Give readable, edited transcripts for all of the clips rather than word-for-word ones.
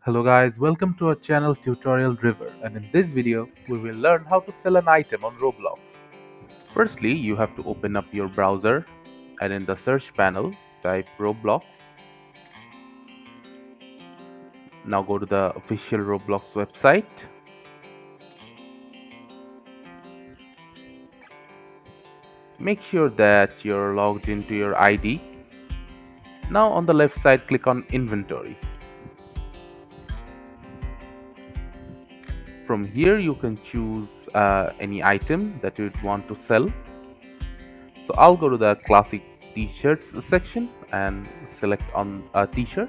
Hello guys, welcome to our channel Tutorial River, and in this video we will learn how to sell an item on Roblox. Firstly, you have to open up your browser and in the search panel type Roblox. Now go to the official Roblox website. Make sure that you're logged into your ID. Now on the left side click on Inventory. From here you can choose any item that you want to sell. So I'll go to the classic t-shirts section and select on a t-shirt.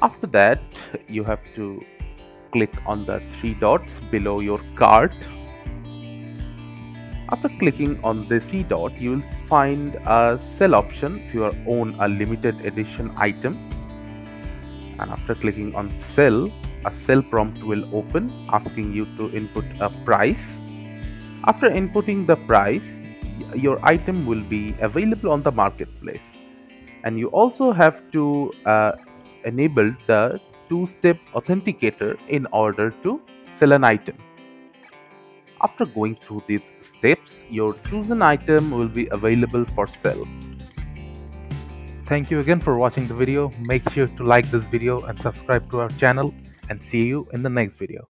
After that you have to click on the three dots below your cart. After clicking on this three dot, you will find a sell option if you own a limited edition item, and after clicking on sell, a sell prompt will open asking you to input a price. After inputting the price, your item will be available on the marketplace, and you also have to enable the two-step authenticator in order to sell an item. After going through these steps, your chosen item will be available for sale. Thank you again for watching the video. Make sure to like this video and subscribe to our channel, and see you in the next video.